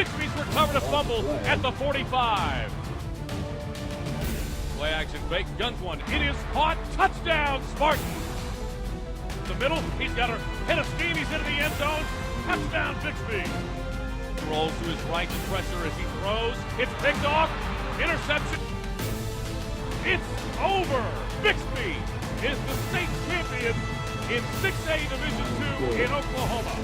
Bixby's recovered a fumble at the 45. Play action fake, guns one. It is caught. Touchdown, Spartans. The middle, he's got a hit of steam. He's into the end zone. Touchdown, Bixby. Rolls to his right to pressure as he throws. It's picked off. Interception. It's over. Bixby is the state champion in 6A Division II in Oklahoma.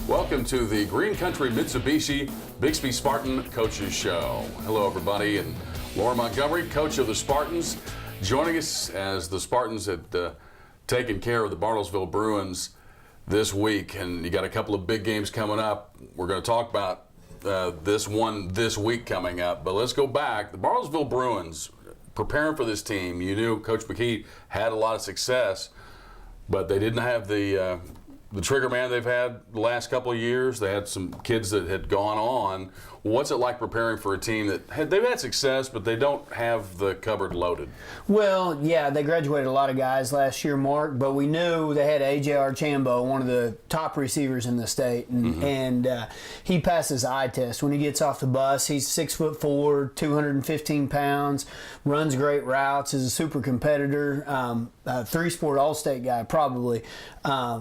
Welcome to the Green Country Mitsubishi Bixby Spartan Coaches Show. Hello, everybody, and Laura Montgomery, coach of the Spartans, joining us as the Spartans had taken care of the Bartlesville Bruins this week, and you got a couple of big games coming up. We're going to talk about this one this week coming up, but let's go back. The Bartlesville Bruins, preparing for this team, you knew Coach McKee had a lot of success, but they didn't have the trigger man they've had the last couple of years. They had some kids that had gone on. What's it like preparing for a team that they've had success, but they don't have the cupboard loaded? Well, yeah, they graduated a lot of guys last year, Mark, but we knew they had A.J. Archambault, one of the top receivers in the state, and he passes the eye test. When he gets off the bus, he's 6'4", 215 pounds, runs great routes, is a super competitor, three-sport all-state guy probably,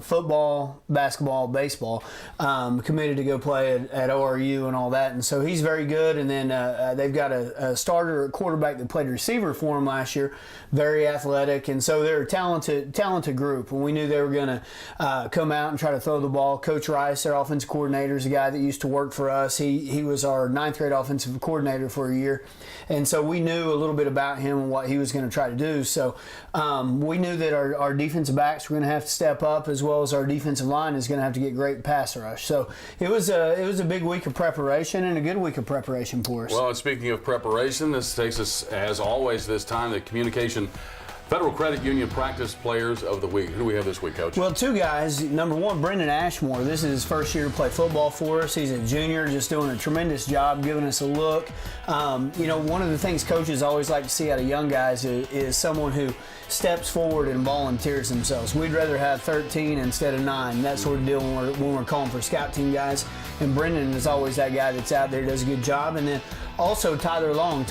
football, basketball, baseball, committed to go play at ORU and all that, and so he's very good. And then they've got a starter at quarterback that played receiver for him last year, very athletic, and so they're a talented group. And we knew they were going to come out and try to throw the ball. Coach Rice, their offensive coordinator, is a guy that used to work for us. He was our 9th grade offensive coordinator for a year, and so we knew a little bit about him and what he was going to try to do. So we knew that our defensive backs were going to have to step up, as well as our defensive line is going to have to get great pass rush. So it was a big week of preparation and a good week of preparation for us. Well, and speaking of preparation, this takes us, as always, this time, the Communication Federal Credit Union Practice Players of the Week. Who do we have this week, Coach? Well, two guys. Number one, Brendan Ashmore. This is his first year to play football for us. He's a junior, just doing a tremendous job, giving us a look. One of the things coaches always like to see out of young guys is someone who steps forward and volunteers themselves. We'd rather have 13 instead of 9. That sort of deal when we're calling for scout team guys. And Brendan is always that guy that's out there, does a good job. And then also Tyler Long,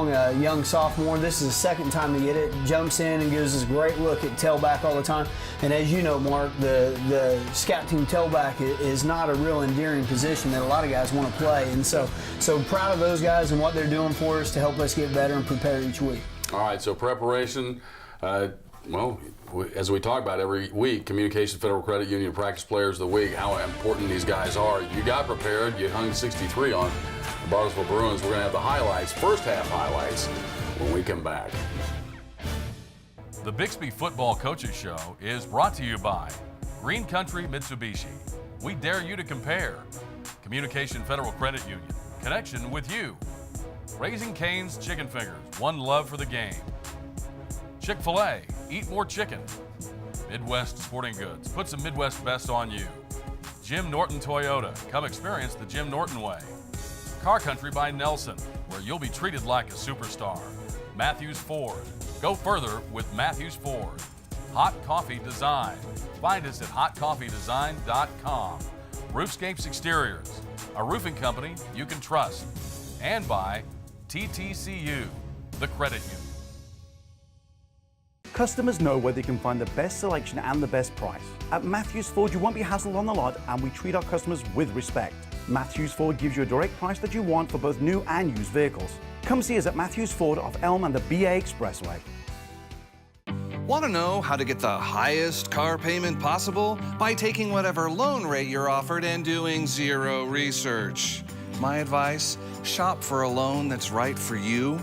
a young sophomore. This is the second time to get it. Jumps in and gives us a great look at tailback all the time. And as you know, Mark, the scout team tailback is not a real endearing position that a lot of guys want to play. And so proud of those guys and what they're doing for us to help us get better and prepare each week. All right, so preparation. As we talk about every week, Communication Federal Credit Union Practice Players of the Week, how important these guys are. You got prepared. You hung 63 on the Bartlesville Bruins. We're going to have the highlights, first half highlights, when we come back. The Bixby Football Coaches Show is brought to you by Green Country Mitsubishi. We dare you to compare. Communication Federal Credit Union, connection with you. Raising Cane's Chicken Fingers, one love for the game. Chick-fil-A, eat more chicken. Midwest Sporting Goods, put some Midwest best on you. Jim Norton Toyota, come experience the Jim Norton way. Car Country by Nelson, where you'll be treated like a superstar. Matthews Ford, go further with Matthews Ford. Hot Coffee Design, find us at hotcoffeedesign.com. Roofscapes Exteriors, a roofing company you can trust. And by TTCU, the credit union. Customers know where they can find the best selection and the best price. At Matthews Ford, you won't be hassled on the lot, and we treat our customers with respect. Matthews Ford gives you a direct price that you want for both new and used vehicles. Come see us at Matthews Ford off Elm and the BA Expressway. Want to know how to get the highest car payment possible? By taking whatever loan rate you're offered and doing zero research. My advice, shop for a loan that's right for you.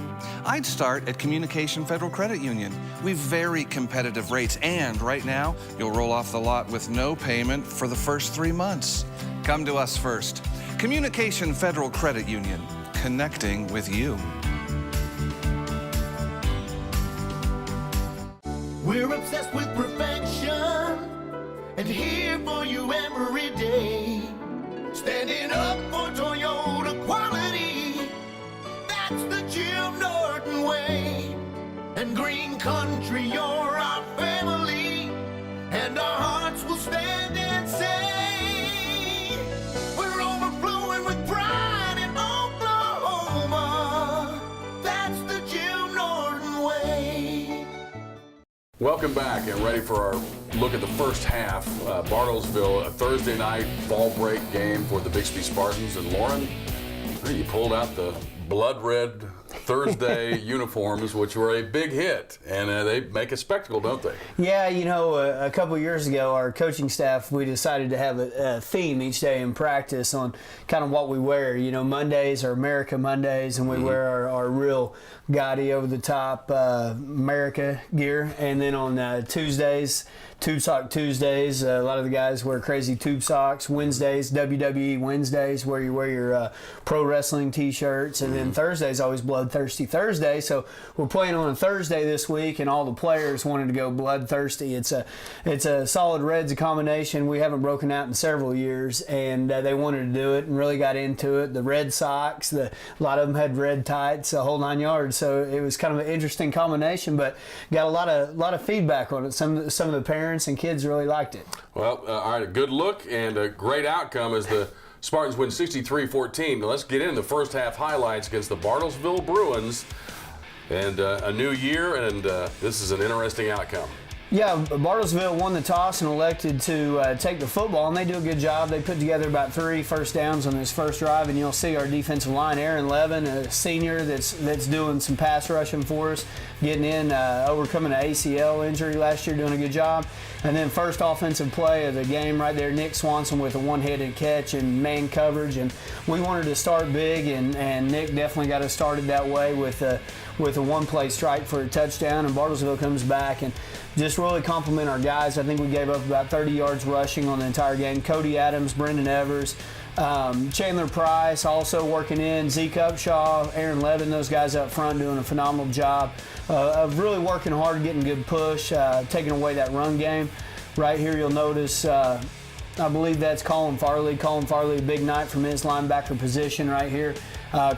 I'd start at Communication Federal Credit Union. We've very competitive rates, and right now, you'll roll off the lot with no payment for the first 3 months. Come to us first. Communication Federal Credit Union, connecting with you. We're obsessed with perfection and here for you every day. Standing up for Toyota quality, that's the Jim Norton way. And Green Country, you're our family, and our hearts will stand and say, Welcome back and ready for our look at the first half. Bartlesville, a Thursday night fall break game for the Bixby Spartans. And Lauren, you pulled out the blood red Thursday uniforms, which were a big hit, and they make a spectacle, don't they? Yeah, you know, a couple of years ago, our coaching staff, we decided to have a theme each day in practice on kind of what we wear. You know, Mondays are America Mondays, and we wear our real gaudy, over-the-top America gear. And then on Tuesdays, Tube Sock Tuesdays, a lot of the guys wear crazy tube socks. Wednesdays, WWE Wednesdays, where you wear your pro wrestling T-shirts. And then Thursdays, always Bloodthirsty Thursday. So we're playing on a Thursday this week, and all the players wanted to go bloodthirsty. It's a solid Reds combination we haven't broken out in several years, and they wanted to do it and really got into it. The red socks, a lot of them had red tights, a whole 9 yards. So it was kind of an interesting combination, but got a lot of feedback on it. Some of the parents and kids really liked it. Well, all right, a good look and a great outcome as the Spartans win 63-14. Now let's get into the first half highlights against the Bartlesville Bruins. And a new year, and this is an interesting outcome. Yeah, Bartlesville won the toss and elected to take the football, and they do a good job. They put together about 3 first downs on this first drive, and you'll see our defensive line, Aaron Levin, a senior that's doing some pass rushing for us, getting in, overcoming an ACL injury last year, doing a good job. And then first offensive play of the game right there, Nick Swanson with a one-handed catch and man coverage. And we wanted to start big, and Nick definitely got us started that way with a one-play strike for a touchdown. And Bartlesville comes back and just really compliment our guys. I think we gave up about 30 yards rushing on the entire game. Cody Adams, Brendan Evers, Chandler Price also working in, Zeke Upshaw, Aaron Levin, those guys up front doing a phenomenal job of really working hard, getting good push, taking away that run game. Right here you'll notice, I believe that's Colin Farley. Colin Farley, a big night from his linebacker position right here.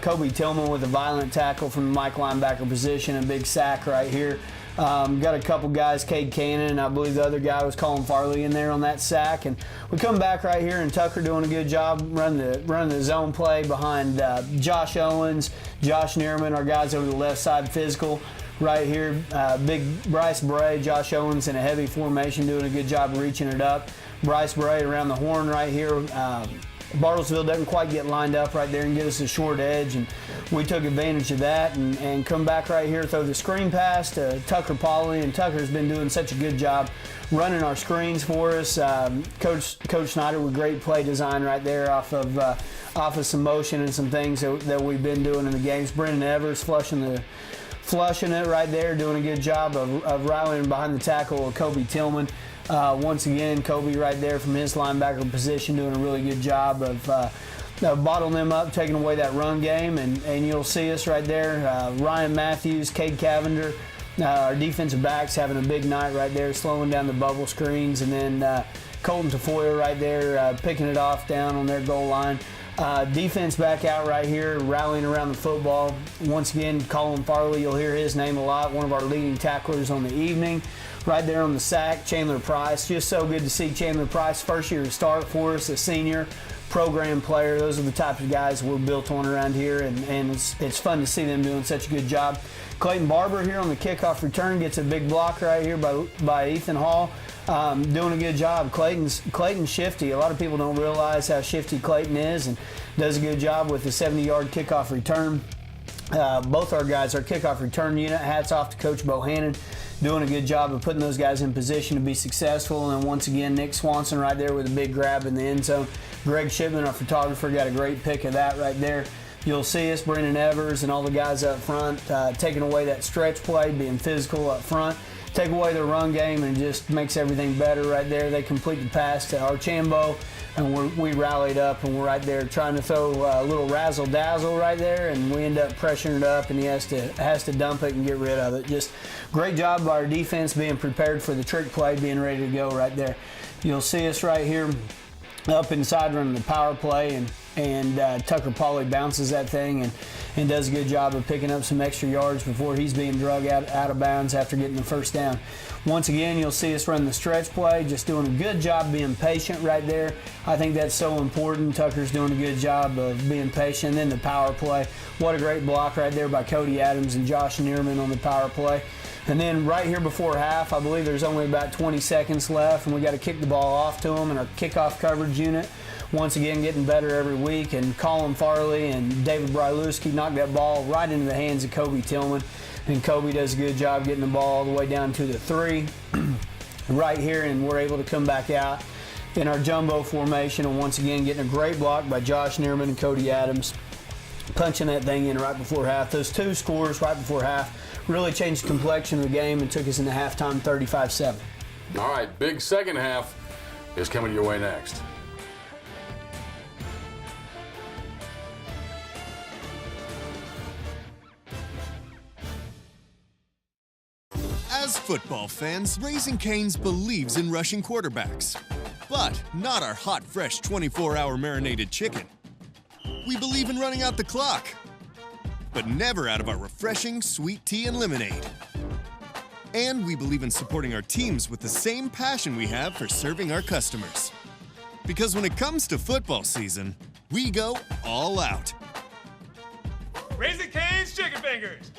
Kobe Tillman with a violent tackle from the Mike linebacker position, a big sack right here. Got a couple guys, Cade Cannon, and I believe the other guy was Colin Farley in there on that sack. And we come back right here, and Tucker doing a good job running the zone play behind Josh Owens, Josh Neerman, our guys over the left side physical. Right here, big Bryce Bray, Josh Owens in a heavy formation doing a good job reaching it up. Bryce Bray around the horn right here. Bartlesville doesn't quite get lined up right there and get us a short edge, and we took advantage of that and come back right here, throw the screen pass to Tucker Pauley, and Tucker's been doing such a good job running our screens for us. Coach Snyder with great play design right there off of some motion and some things that we've been doing in the games. Brendan Evers flushing it right there, doing a good job of rallying behind the tackle of Kobe Tillman. Once again, Kobe right there from his linebacker position doing a really good job of bottling them up, taking away that run game. And you'll see us right there, Ryan Matthews, Cade Cavender, our defensive backs having a big night right there, slowing down the bubble screens. And then Colton Tafoya right there picking it off down on their goal line. Defense back out right here, rallying around the football. Once again, Colin Farley, you'll hear his name a lot, one of our leading tacklers on the evening. Right there on the sack, Chandler Price. Just so good to see Chandler Price, first year to start for us, a senior program player. Those are the types of guys we're built on around here, and it's fun to see them doing such a good job. Clayton Barber here on the kickoff return gets a big block right here by Ethan Hall. Doing a good job. Clayton's shifty. A lot of people don't realize how shifty Clayton is, and does a good job with the 70-yard kickoff return. Both our guys, our kickoff return unit, hats off to Coach Bohannon, doing a good job of putting those guys in position to be successful. And then once again, Nick Swanson right there with a big grab in the end zone. Greg Shipman, our photographer, got a great pic of that right there. You'll see us, Brendan Evers and all the guys up front, taking away that stretch play, being physical up front. Take away the run game and just makes everything better right there. They complete the pass to Archambault, and we rallied up, and we're right there trying to throw a little razzle-dazzle right there, and we end up pressuring it up, and he has to dump it and get rid of it. Just great job by our defense being prepared for the trick play, being ready to go right there. You'll see us right here up inside running the power play, and Tucker Pauley bounces that thing and does a good job of picking up some extra yards before he's being drug out of bounds after getting the first down. Once again, you'll see us run the stretch play, just doing a good job being patient right there. I think that's so important. Tucker's doing a good job of being patient. And then the power play. What a great block right there by Cody Adams and Josh Neerman on the power play. And then right here before half, I believe there's only about 20 seconds left, and we got to kick the ball off to them. And our kickoff coverage unit, once again, getting better every week. And Colin Farley and David Brylewski knocked that ball right into the hands of Kobe Tillman. And Kobe does a good job getting the ball all the way down to the 3 right here, and we're able to come back out in our jumbo formation, and once again getting a great block by Josh Neerman and Cody Adams, punching that thing in right before half. Those 2 scores right before half really changed the complexion of the game and took us into halftime 35-7. All right, big second half is coming your way next. As football fans, Raising Cane's believes in rushing quarterbacks, but not our hot, fresh 24-hour marinated chicken. We believe in running out the clock, but never out of our refreshing sweet tea and lemonade. And we believe in supporting our teams with the same passion we have for serving our customers. Because when it comes to football season, we go all out. Raising Cane's Chicken Fingers.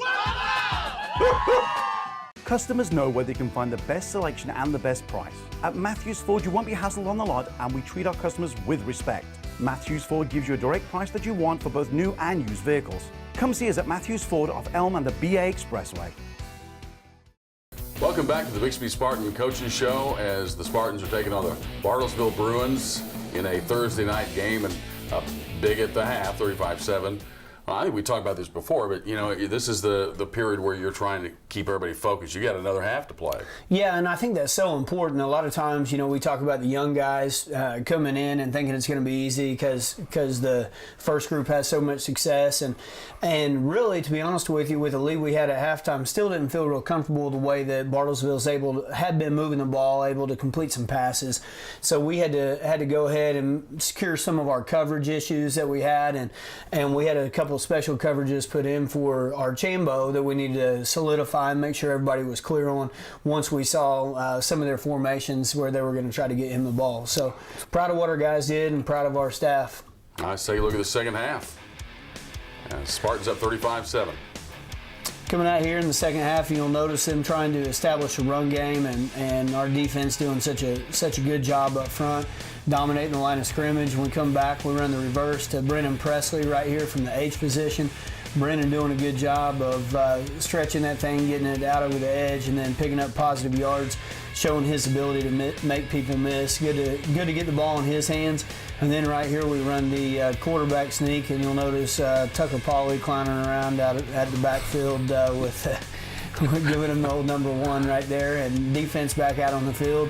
Customers know where they can find the best selection and the best price. At Matthews Ford, you won't be hassled on the lot, and we treat our customers with respect. Matthews Ford gives you a direct price that you want for both new and used vehicles. Come see us at Matthews Ford off Elm and the BA Expressway. Welcome back to the Bixby Spartan Coaches Show as the Spartans are taking on the Bartlesville Bruins in a Thursday night game, and up big at the half, 35-7. Well, I think we talked about this before, but you know, this is the period where you're trying to keep everybody focused. You got another half to play. Yeah, and I think that's so important. A lot of times, you know, we talk about the young guys coming in and thinking it's going to be easy because the first group has so much success, and really, to be honest with you, with the lead we had at halftime, still didn't feel real comfortable the way that Bartlesville's had been moving the ball, able to complete some passes. So we had to go ahead and secure some of our coverage issues that we had, and we had a couple of special coverages put in for our Chambo that we needed to solidify and make sure everybody was clear on once we saw some of their formations where they were going to try to get him the ball. So proud of what our guys did and proud of our staff. I say look at the second half. Spartans up 35-7. Coming out here in the second half, you'll notice them trying to establish a run game, and our defense doing such a good job up front, dominating the line of scrimmage. When we come back, we run the reverse to Brennan Presley right here from the H position. Brennan doing a good job of stretching that thing, getting it out over the edge, and then picking up positive yards, showing his ability to make people miss. Good to get the ball in his hands. And then right here we run the quarterback sneak, and you'll notice Tucker Pauley climbing around out at the backfield with giving him the old number 1 right there, and defense back out on the field.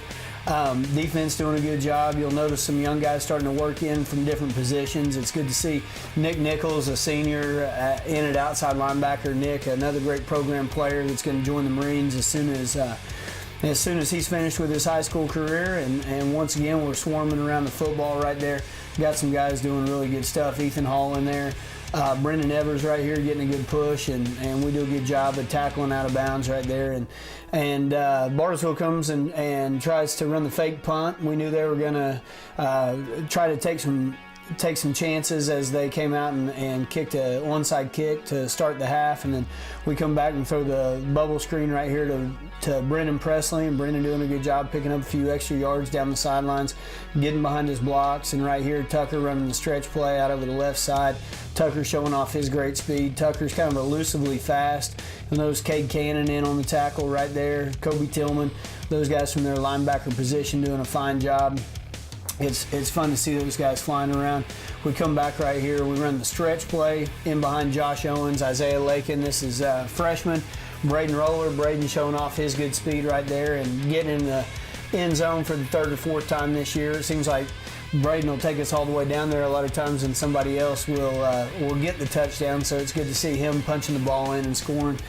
Defense doing a good job. You'll notice some young guys starting to work in from different positions. It's good to see Nick Nichols, a senior, in at outside linebacker. Nick, another great program player that's going to join the Marines as soon as he's finished with his high school career. And once again, we're swarming around the football right there. Got some guys doing really good stuff. Ethan Hall in there. Brendan Evers right here getting a good push, and we do a good job of tackling out of bounds right there. And Bartlesville comes and tries to run the fake punt. We knew they were going to try to take some chances as they came out and kicked a onside kick to start the half, and then we come back and throw the bubble screen right here to Brendan Presley, and Brendan doing a good job picking up a few extra yards down the sidelines, getting behind his blocks, and right here Tucker running the stretch play out over the left side. Tucker showing off his great speed. Tucker's kind of elusively fast. You'll notice Cade Cannon in on the tackle right there, Kobe Tillman, those guys from their linebacker position doing a fine job. It's fun to see those guys flying around. We come back right here. We run the stretch play in behind Josh Owens, Isaiah Lakin. This is freshman. Braden Roller. Braden showing off his good speed right there and getting in the end zone for the 3rd or 4th time this year. It seems like Braden will take us all the way down there a lot of times, and somebody else will get the touchdown. So it's good to see him punching the ball in and scoring.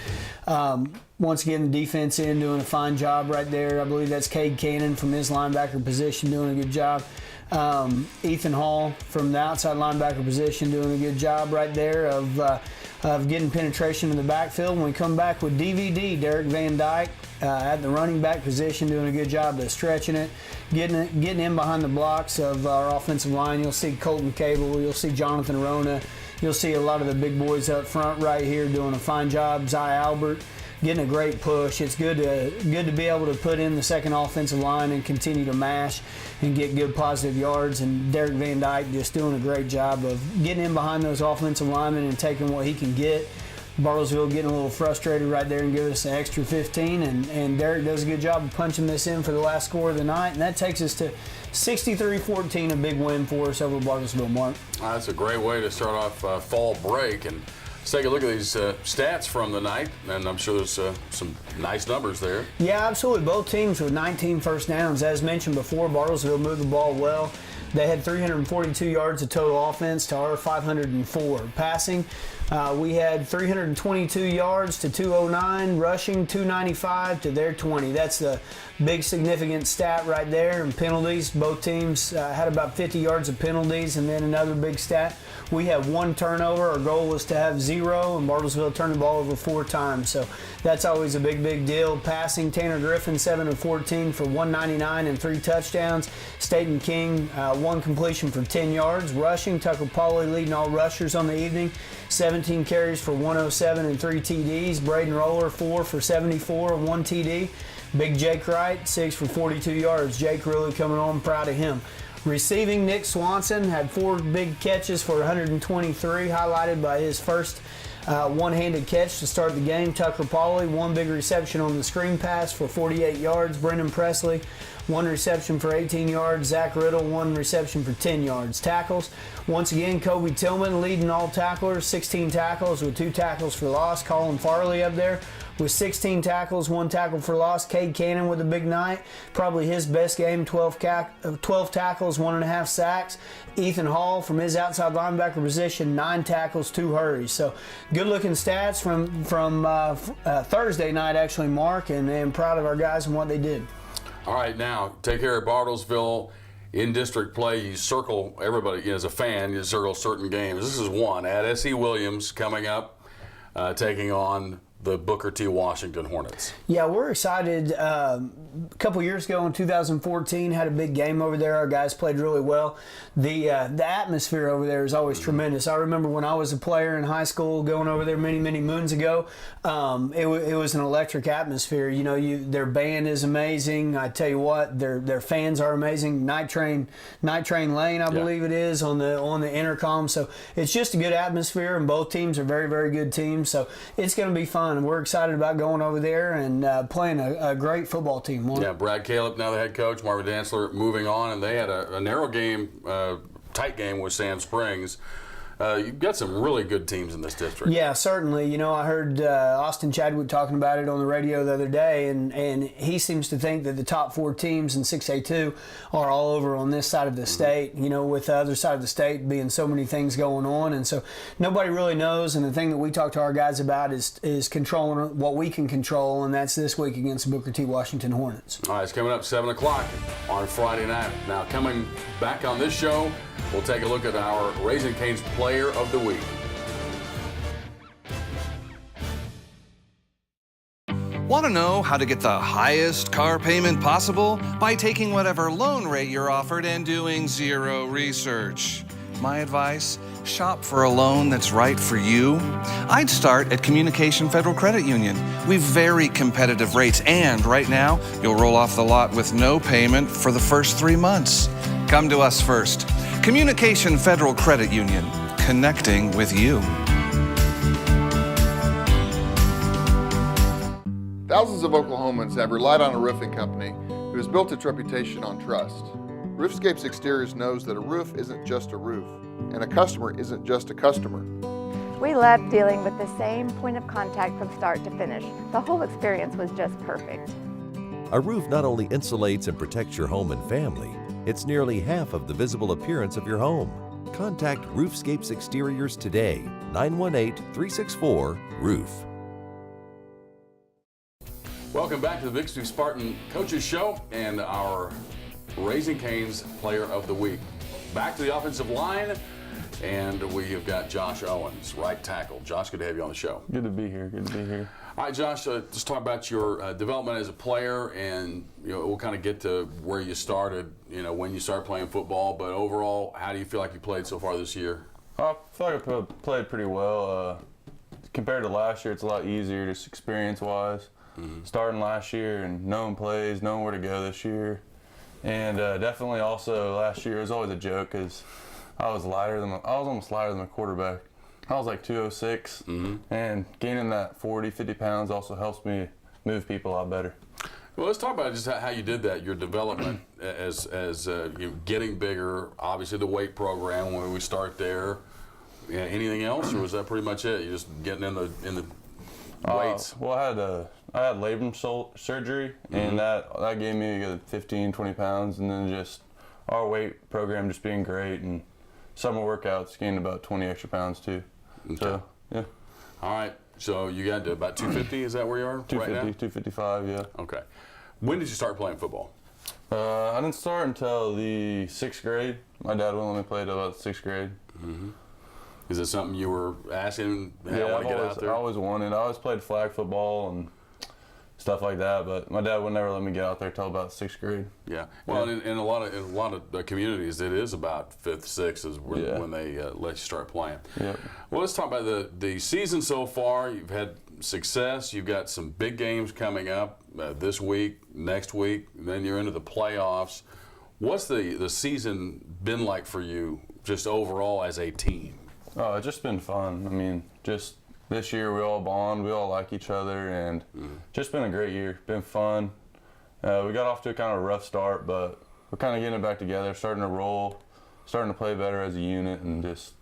Once again, the defense in doing a fine job right there. I believe that's Cade Cannon from his linebacker position doing a good job. Ethan Hall from the outside linebacker position doing a good job right there of getting penetration in the backfield. When we come back with DVD, Derek Van Dyke at the running back position doing a good job of stretching it, getting in behind the blocks of our offensive line. You'll see Colton Cable, you'll see Jonathan Rona, you'll see a lot of the big boys up front right here doing a fine job. Zy Albert getting a great push. It's good to be able to put in the second offensive line and continue to mash and get good positive yards. And Derek Van Dyke just doing a great job of getting in behind those offensive linemen and taking what he can get. Bartlesville getting a little frustrated right there and giving us an extra 15, and Derek does a good job of punching this in for the last score of the night, and that takes us to 63-14, a big win for us over Bartlesville, Mark. That's a great way to start off fall break. And let's take a look at these stats from the night, and I'm sure there's some nice numbers there. Yeah, absolutely. Both teams with 19 first downs. As mentioned before, Bartlesville moved the ball well. They had 342 yards of total offense to our 504. Passing, we had 322 yards to 209. Rushing, 295 to their 20. That's the big significant stat right there. And penalties, both teams had about 50 yards of penalties. And then another big stat, we had 1 turnover. Our goal was to have 0, and Bartlesville turned the ball over 4 times. So that's always a big deal. Passing, Tanner Griffin, 7 of 14 for 199 and 3 touchdowns. Staten King, 1 completion for 10 yards. Rushing, Tucker Pauley leading all rushers on the evening. 17 carries for 107 and 3 TDs. Braden Roller, 4 for 74 and 1 TD. Big Jake Wright, 6 for 42 yards. Jake really coming on, proud of him. Receiving, Nick Swanson had 4 big catches for 123, highlighted by his first one-handed catch to start the game. Tucker Pauley, 1 big reception on the screen pass for 48 yards. Brendan Presley, 1 reception for 18 yards. Zach Riddle, 1 reception for 10 yards. Tackles, once again, Kobe Tillman leading all tacklers, 16 tackles with 2 tackles for loss. Colin Farley up there with 16 tackles, 1 tackle for loss. Cade Cannon with a big night, probably his best game, 12 tackles, 1.5 sacks. Ethan Hall from his outside linebacker position, 9 tackles, 2 hurries. So good looking stats from Thursday night actually, Mark, and proud of our guys and what they did. All right, now take care of Bartlesville in district play. You circle everybody, as a fan, you circle certain games. This is one at S.E. Williams coming up, taking on the Booker T. Washington Hornets. Yeah, we're excited. A couple years ago in 2014, had a big game over there. Our guys played really well. The atmosphere over there is always tremendous. I remember when I was a player in high school going over there many moons ago. It was an electric atmosphere. You know, their band is amazing. I tell you what, their fans are amazing. Night Train Lane, I believe it is, on the intercom. So it's just a good atmosphere, and both teams are very good teams. So it's going to be fun. And we're excited about going over there and playing a great football team. Yeah, Brad Caleb, now the head coach, Marvin Dantzler moving on, and they had a narrow game, tight game with Sand Springs. You've got some really good teams in this district. Yeah, certainly. You know, I heard Austin Chadwick talking about it on the radio the other day, and he seems to think that the top 4 teams in 6A2 are all over on this side of the state, you know, with the other side of the state being so many things going on. And so nobody really knows, and the thing that we talk to our guys about is controlling what we can control, and that's this week against the Booker T. Washington Hornets. All right, it's coming up 7 o'clock on Friday night. Now, coming back on this show, we'll take a look at our Raising Cane's Player of the Week. Want to know how to get the highest car payment possible? By taking whatever loan rate you're offered and doing 0 research. My advice, shop for a loan that's right for you. I'd start at Communication Federal Credit Union. We've very competitive rates, and right now, you'll roll off the lot with no payment for the first 3 months. Come to us first. Communication Federal Credit Union, connecting with you. Thousands of Oklahomans have relied on a roofing company who has built its reputation on trust. Roofscapes Exteriors knows that a roof isn't just a roof, and a customer isn't just a customer. We loved dealing with the same point of contact from start to finish. The whole experience was just perfect. A roof not only insulates and protects your home and family, it's nearly half of the visible appearance of your home. Contact Roofscapes Exteriors today, 918-364-ROOF. Welcome back to the Bixby Spartan Coaches Show and our Raising Cane's Player of the Week. Back to the offensive line, and we have got Josh Owens, right tackle. Josh, good to have you on the show. Good to be here. Good to be here. All right, Josh, let's talk about your development as a player, and we'll kind of get to where you started, when you started playing football. But overall, how do you feel like you played so far this year? I feel like I played pretty well. compared to last year, it's a lot easier, just experience-wise. Starting last year and knowing plays, knowing where to go this year. And definitely also last year was always a joke because I was almost lighter than my quarterback. I was like 206, and gaining that 40, 50 pounds also helps me move people a lot better. Well, let's talk about just how you did that, your development as you getting bigger, obviously the weight program, when we start there. Yeah, anything else, or was that pretty much it? You just getting in the weights? Well, I had labrum surgery, and that gave me a good 15, 20 pounds, and then just our weight program just being great, and summer workouts gained about 20 extra pounds too. Okay. So, yeah. All right. So you got to about 250, is that where you are 250, right now? 255, yeah. Okay. When did you start playing football? I didn't start until the 6th grade. My dad wouldn't let me play until about 6th grade. Is it something you were asking? Hey, I want to get out there? I always wanted. I always played flag football and stuff like that, but my dad would never let me get out there until about 6th grade. Yeah. Well, in a lot of communities, it is about 5th, 6th is when they let you start playing. Yep. Well, let's talk about the season so far. You've had success. You've got some big games coming up this week, next week, and then you're into the playoffs. What's the season been like for you, just overall as a team? Oh, it's just been fun. I mean, just this year we all bond, we all like each other, and just been a great year. Been fun. We got off to a kind of a rough start, but we're kind of getting it back together, starting to roll, starting to play better as a unit, and just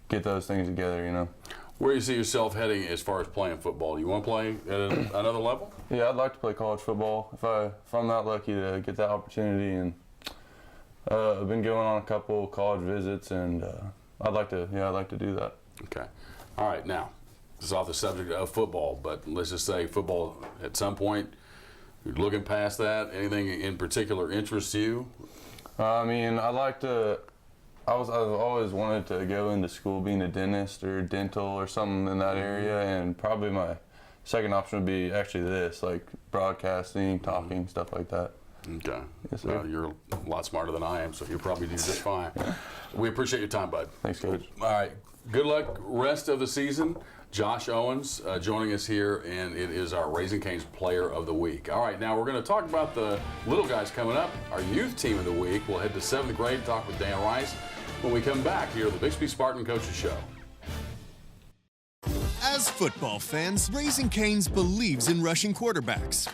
get those things together, you know. Where do you see yourself heading as far as playing football? You want to play at another level? Yeah, I'd like to play college football if I'm not lucky to get that opportunity, and I've been going on a couple college visits, and I'd like to do that. Okay. All right. Now, this is off the subject of football, but let's just say football at some point, you're looking past that. Anything in particular interests you? I mean, I've always wanted to go into school being a dentist or dental or something in that area, and probably my second option would be actually this, like broadcasting, talking, stuff like that. Okay. Yes, sir. Well, you're a lot smarter than I am, so you'll probably do just fine. We appreciate your time, bud. Thanks, Coach. All right. Good luck rest of the season. Josh Owens joining us here, and it is our Raising Cane's Player of the Week. All right, now we're going to talk about the little guys coming up. Our youth team of the week. We'll head to 7th grade and talk with Dan Rice when we come back here at the Bixby Spartan Coaches Show. As football fans, Raising Cane's believes in rushing quarterbacks.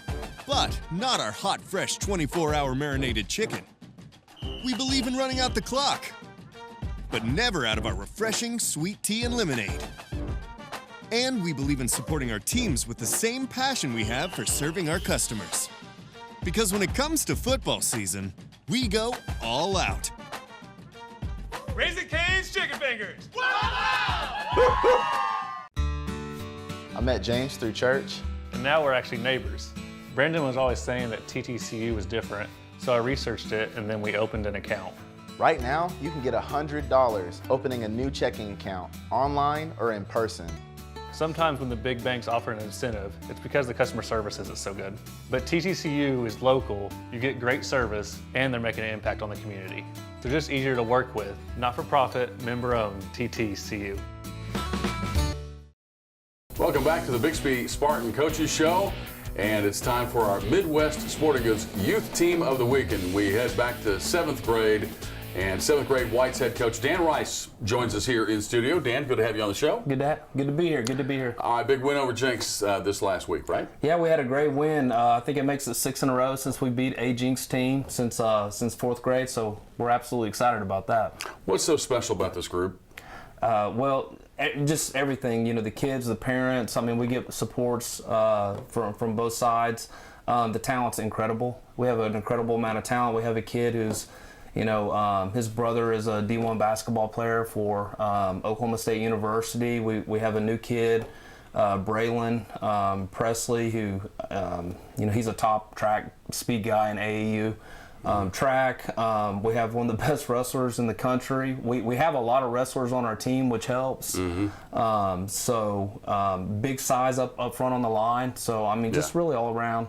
But not our hot, fresh 24-hour marinated chicken. We believe in running out the clock, but never out of our refreshing sweet tea and lemonade. And we believe in supporting our teams with the same passion we have for serving our customers. Because when it comes to football season, we go all out. Raising Cane's Chicken Fingers. I met James through church. And now we're actually neighbors. Brendan was always saying that TTCU was different, so I researched it and then we opened an account. Right now, you can get $100 opening a new checking account, online or in person. Sometimes when the big banks offer an incentive, it's because the customer service isn't so good. But TTCU is local, you get great service, and they're making an impact on the community. They're just easier to work with. Not-for-profit, member-owned TTCU. Welcome back to the Bixby Spartan Coaches Show, and it's time for our Midwest Sporting Goods Youth Team of the Week, and we head back to 7th grade, and 7th grade White's head coach Dan Rice joins us here in studio. Dan, good to have you on the show. Good to be here. Good to be here. All right, big win over Jinx this last week, right? Yeah, we had a great win. I think it makes it 6 in a row since we beat a Jinx team since 4th grade, so we're absolutely excited about that. What's so special about this group? Well, just everything, you know, the kids, the parents. I mean, we get supports from both sides. The talent's incredible. We have an incredible amount of talent. We have a kid who's, you know, his brother is a D1 basketball player for Oklahoma State University. We have a new kid, Braylon Presley, who, you know, he's a top track speed guy in AAU. Track, we have one of the best wrestlers in the country. We have a lot of wrestlers on our team, which helps. Big size up front on the line. So, I mean, just really all around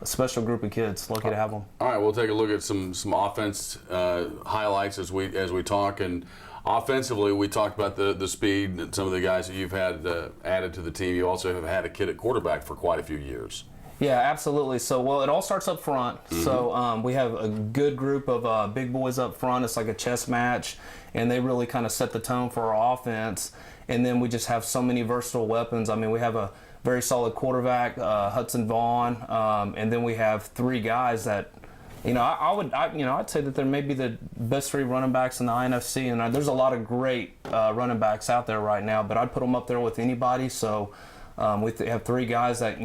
special group of kids. Lucky to have them. All right, we'll take a look at some offense highlights as we talk. And offensively, we talked about the speed and some of the guys that you've had added to the team. You also have had a kid at quarterback for quite a few years. Yeah, absolutely. So, well, it all starts up front. So we have a good group of big boys up front. It's like a chess match, and they really kind of set the tone for our offense. And then we just have so many versatile weapons. I mean, we have a very solid quarterback, Hudson Vaughn, and then we have 3 guys that, I'd say that they're maybe the best 3 running backs in the INFC. And there's a lot of great running backs out there right now, but I'd put them up there with anybody. So. We have 3 guys that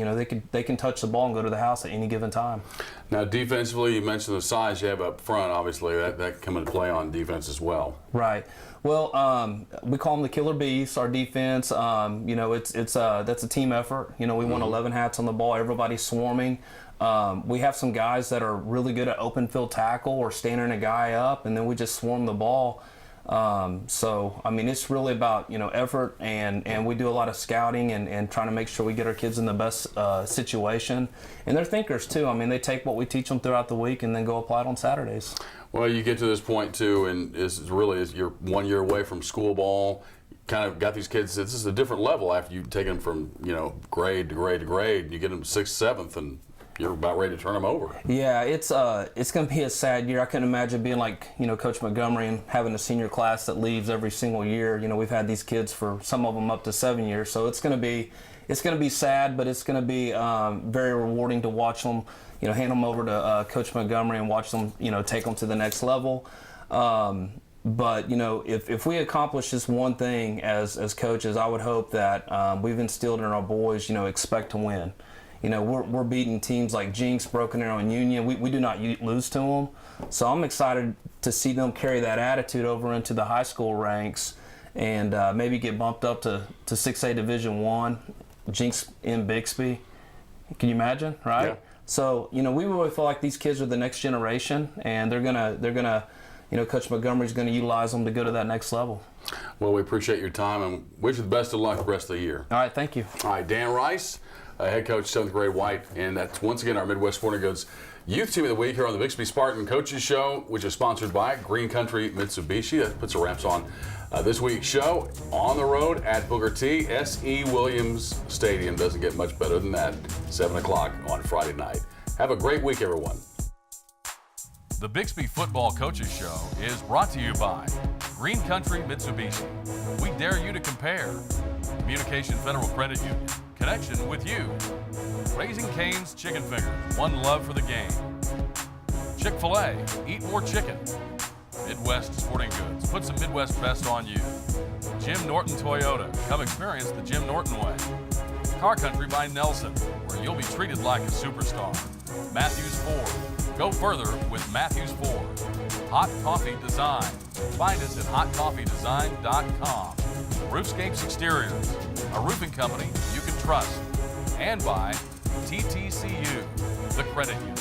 they can touch the ball and go to the house at any given time. Now, defensively, you mentioned the size you have up front. Obviously, that come into play on defense as well. Right. Well, we call them the Killer Bees. Our defense, that's a team effort. We want 11 hats on the ball. Everybody's swarming. We have some guys that are really good at open field tackle or standing a guy up, and then we just swarm the ball. So, I mean, it's really about, effort, and we do a lot of scouting and trying to make sure we get our kids in the best situation. And they're thinkers, too. I mean, they take what we teach them throughout the week and then go apply it on Saturdays. Well, you get to this point, too, and you're 1 year away from school ball. Kind of got these kids, this is a different level after you take them from, grade to grade to grade. You get them 6th, 7th, and you're about ready to turn them over. Yeah, it's going to be a sad year. I couldn't imagine being like, Coach Montgomery and having a senior class that leaves every single year. We've had these kids for some of them up to 7 years, so it's going to be sad, but it's going to be very rewarding to watch them, hand them over to Coach Montgomery and watch them, take them to the next level. But if we accomplish this one thing as coaches, I would hope that we've instilled in our boys, expect to win. We're beating teams like Jinx, Broken Arrow, and Union. We do not lose to them. So I'm excited to see them carry that attitude over into the high school ranks and maybe get bumped up to 6A Division I, Jinx in Bixby. Can you imagine, right? Yeah. So, we really feel like these kids are the next generation, and they're gonna, Coach Montgomery's gonna utilize them to go to that next level. Well, we appreciate your time and wish you the best of luck the rest of the year. All right, thank you. All right, Dan Rice, head coach, 7th grade White, and that's once again our Midwest Sporting Goods Youth Team of the Week here on the Bixby Spartan Coaches Show, which is sponsored by Green Country Mitsubishi. That puts the wraps on this week's show. On the road at Booker T, S.E. Williams Stadium. Doesn't get much better than that. 7 o'clock on Friday night. Have a great week, everyone. The Bixby Football Coaches Show is brought to you by Green Country Mitsubishi. We dare you to compare. Communication Federal Credit Union. Connection with you. Raising Cane's Chicken Fingers. One love for the game. Chick-fil-A. Eat more chicken. Midwest Sporting Goods. Put some Midwest best on you. Jim Norton Toyota. Come experience the Jim Norton way. Car Country by Nelson, where you'll be treated like a superstar. Matthews Ford. Go further with Matthews Ford. Hot Coffee Design. Find us at hotcoffeedesign.com. Roofscapes Exteriors, a roofing company you can trust. And by TTCU, the credit union.